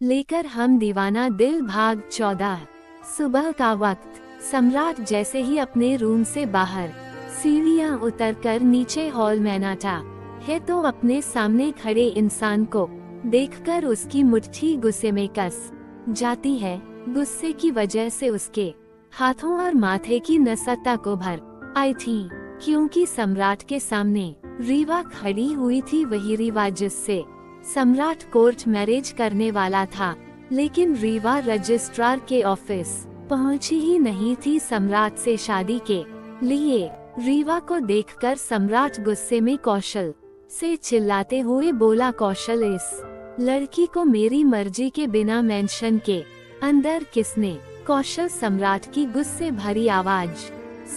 लेकर हम दीवाना दिल भाग 14। सुबह का वक्त। सम्राट जैसे ही अपने रूम से बाहर सीढ़ियां उतरकर नीचे हॉल में नाटा है तो अपने सामने खड़े इंसान को देखकर उसकी मुट्ठी गुस्से में कस जाती है। गुस्से की वजह से उसके हाथों और माथे की नसता को भर आई थी, क्योंकि सम्राट के सामने रीवा खड़ी हुई थी, वही रीवा जिससे सम्राट कोर्ट मैरिज करने वाला था। लेकिन रीवा रजिस्ट्रार के ऑफिस पहुंची ही नहीं थी सम्राट से शादी के लिए। रीवा को देखकर सम्राट गुस्से में कौशल से चिल्लाते हुए बोला, कौशल, इस लड़की को मेरी मर्जी के बिना मेंशन के अंदर किसने? कौशल सम्राट की गुस्से भरी आवाज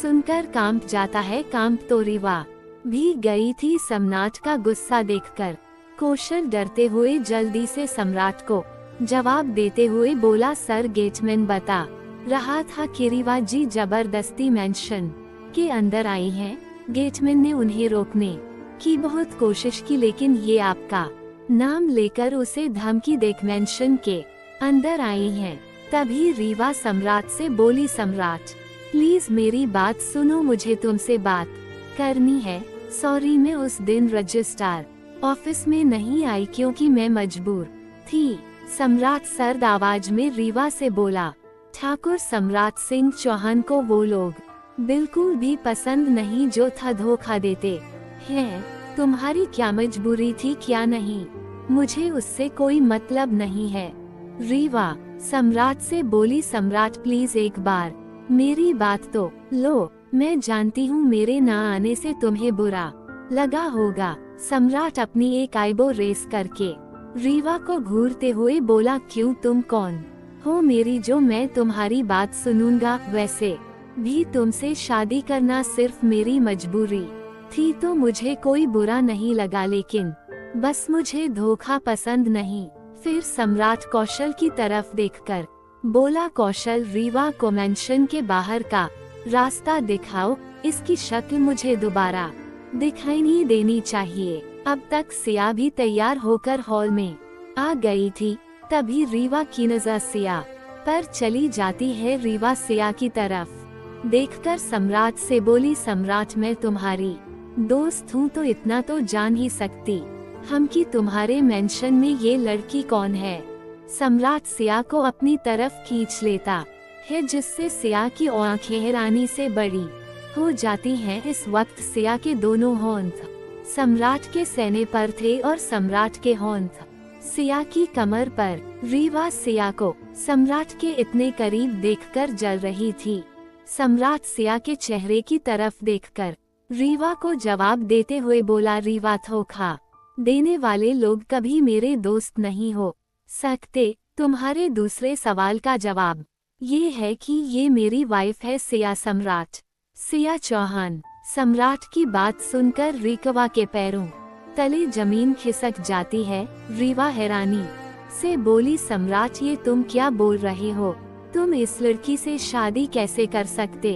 सुनकर कांप जाता है। कांप तो रीवा भी गई थी सम्राट का गुस्सा देखकर। कौशल डरते हुए जल्दी से सम्राट को जवाब देते हुए बोला, सर, गेटमैन बता रहा था कि रीवा जी जबरदस्ती मेंशन के अंदर आई हैं। गेटमैन ने उन्हें रोकने की बहुत कोशिश की, लेकिन ये आपका नाम लेकर उसे धमकी देकर मेंशन के अंदर आई हैं। तभी रीवा सम्राट से बोली, सम्राट प्लीज मेरी बात सुनो, मुझे तुमसे बात करनी है। सॉरी, मैं उस दिन रजिस्ट्रार ऑफिस में नहीं आई क्योंकि मैं मजबूर थी। सम्राट सर्द आवाज में रीवा से बोला, ठाकुर सम्राट सिंह चौहान को वो लोग बिल्कुल भी पसंद नहीं जो था धोखा देते हैं। तुम्हारी क्या मजबूरी थी क्या नहीं? मुझे उससे कोई मतलब नहीं है। रीवा सम्राट से बोली, सम्राट प्लीज एक बार मेरी बात तो लो। मैं जानती हूँ मेरे ना आने से तुम्हें बुरा लगा होगा। सम्राट अपनी एक आईब्रो रेस करके रीवा को घूरते हुए बोला, क्यों, तुम कौन हो मेरी जो मैं तुम्हारी बात सुनूंगा? वैसे भी तुमसे शादी करना सिर्फ मेरी मजबूरी थी तो मुझे कोई बुरा नहीं लगा, लेकिन बस मुझे धोखा पसंद नहीं। फिर सम्राट कौशल की तरफ देखकर बोला, कौशल, रीवा को मेंशन के बाहर का रास्ता दिखाओ, इसकी शक्ल मुझे दोबारा दिखाई नहीं देनी चाहिए। अब तक सिया भी तैयार होकर हॉल में आ गई थी। तभी रीवा की नजर सिया पर चली जाती है। रीवा सिया की तरफ देखकर सम्राट से बोली, सम्राट, मैं तुम्हारी दोस्त हूँ तो इतना तो जान ही सकती हम कि तुम्हारे मेंशन में ये लड़की कौन है। सम्राट सिया को अपनी तरफ खींच लेता है, जिससे सिया की आंखें हैरानी से बड़ी हो जाती हैं। इस वक्त सिया के दोनों होंठ सम्राट के सीने पर थे और सम्राट के होंठ सिया की कमर पर। रीवा सिया को सम्राट के इतने करीब देखकर जल रही थी। सम्राट सिया के चेहरे की तरफ देखकर रीवा को जवाब देते हुए बोला, रीवा, धोखा देने वाले लोग कभी मेरे दोस्त नहीं हो सकते। तुम्हारे दूसरे सवाल का जवाब ये है कि ये मेरी वाइफ है सिया सम्राट, सिया चौहान। सम्राट की बात सुनकर रीवा के पैरों तले जमीन खिसक जाती है। रीवा हैरानी से बोली, सम्राट, ये तुम क्या बोल रहे हो? तुम इस लड़की से शादी कैसे कर सकते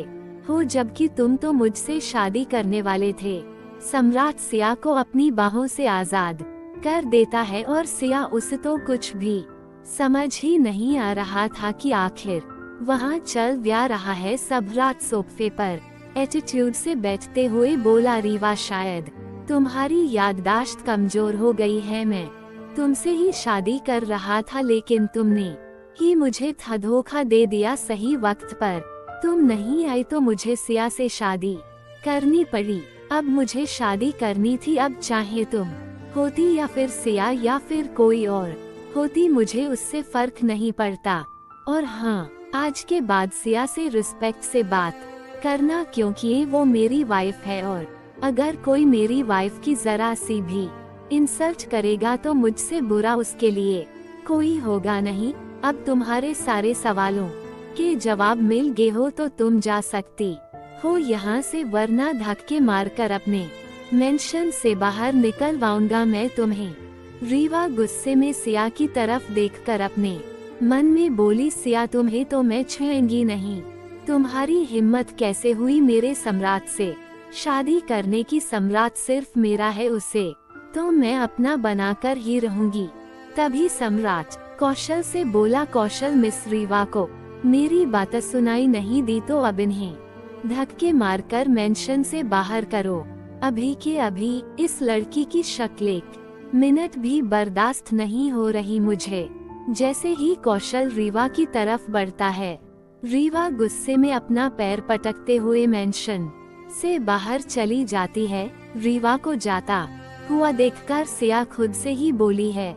हो जबकि तुम तो मुझसे शादी करने वाले थे। सम्राट सिया को अपनी बाहों से आजाद कर देता है और सिया उसे तो कुछ भी समझ ही नहीं आ रहा था कि आखिर वहाँ चल क्या रहा है। सम्राट सोफे पर एटीट्यूड से बैठते हुए बोला, रीवा, शायद तुम्हारी याददाश्त कमजोर हो गई है। मैं तुमसे ही शादी कर रहा था लेकिन तुमने ही मुझे धोखा दे दिया। सही वक्त पर तुम नहीं आई तो मुझे सिया से शादी करनी पड़ी। अब मुझे शादी करनी थी। अब चाहे तुम होती या फिर सिया या फिर कोई और होती, मुझे उससे फर्क नहीं पड़ता। और हाँ, आज के बाद सिया से रिस्पेक्ट से बात करना, क्योंकि वो मेरी वाइफ है और अगर कोई मेरी वाइफ की जरा सी भी इंसल्ट करेगा तो मुझसे बुरा उसके लिए कोई होगा नहीं। अब तुम्हारे सारे सवालों के जवाब मिल गए हो तो तुम जा सकती हो यहाँ से, वरना धक्के मारकर अपने मेंशन से बाहर निकलवाऊंगा मैं तुम्हें। रीवा गुस्से में सिया की तरफ देखकर अपने मन में बोली, सिया, तुम्हें तो मैं छूऊंगी नहीं। तुम्हारी हिम्मत कैसे हुई मेरे सम्राट से शादी करने की? सम्राट सिर्फ मेरा है, उसे तो मैं अपना बनाकर ही रहूंगी। तभी सम्राट कौशल से बोला कौशल मिस रीवा को मेरी बात सुनाई नहीं दी तो अब इन्हें धक्के मारकर मेंशन से बाहर करो अभी के अभी। इस लड़की की शक्ल एक मिनट भी बर्दाश्त नहीं हो रही मुझे। जैसे ही कौशल रीवा की तरफ बढ़ता है, रीवा गुस्से में अपना पैर पटकते हुए मेंशन से बाहर चली जाती है। रीवा को जाता हुआ देखकर सिया खुद से ही बोली है,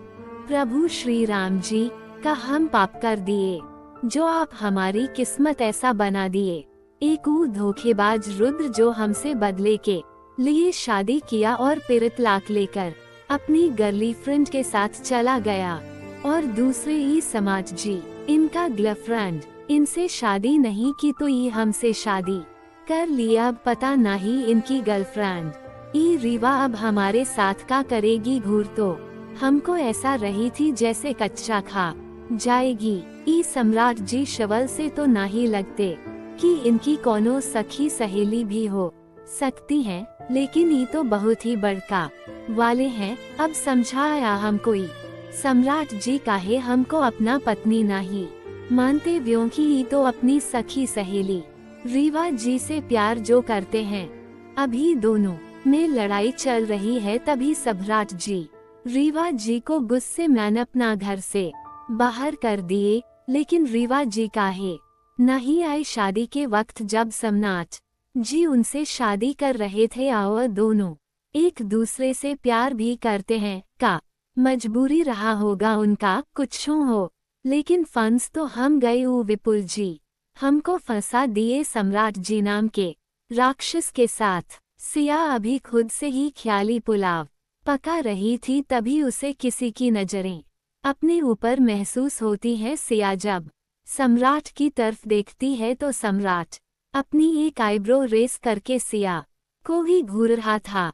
प्रभु श्री राम जी का हम पाप कर दिए, जो आप हमारी किस्मत ऐसा बना दिए। एक धोखेबाज रुद्र जो हमसे बदले के लिए शादी किया और फिर तलाक लेकर अपनी गर्लफ्रेंड के साथ चला गया, और दूसरे ई समाज जी इनका गर्लफ्रेंड इनसे शादी नहीं की तो ये हमसे शादी कर लिया। अब पता नहीं इनकी गर्लफ्रेंड ई रीवा अब हमारे साथ का करेगी घूर, तो हमको ऐसा रही थी जैसे कच्चा खा जाएगी। ई सम्राट जी शवल से तो नहीं लगते कि इनकी कोनो सखी सहेली भी हो सकती हैं, लेकिन ये तो बहुत ही बड़का वाले हैं। अब समझाया हमको ई सम्राट जी काहे हमको अपना पत्नी नहीं मानते, क्योंकि ये तो अपनी सखी सहेली रीवा जी से प्यार जो करते हैं। अभी दोनों में लड़ाई चल रही है, तभी सम्राट जी रीवा जी को गुस्से में अपना घर से बाहर कर दिए। लेकिन रीवा जी काहे नहीं आए शादी के वक्त, जब सम्राट जी उनसे शादी कर रहे थे और दोनों एक दूसरे से प्यार भी करते हैं। का मजबूरी रहा होगा उनका, कुछ हो, लेकिन फंस तो हम गए विपुल जी हमको फंसा दिए सम्राट जी नाम के राक्षस के साथ। सिया अभी खुद से ही ख्याली पुलाव पका रही थी, तभी उसे किसी की नजरें अपने ऊपर महसूस होती है। सिया जब सम्राट की तरफ देखती है तो सम्राट अपनी एक आईब्रो रेस करके सिया को ही घूर रहा था।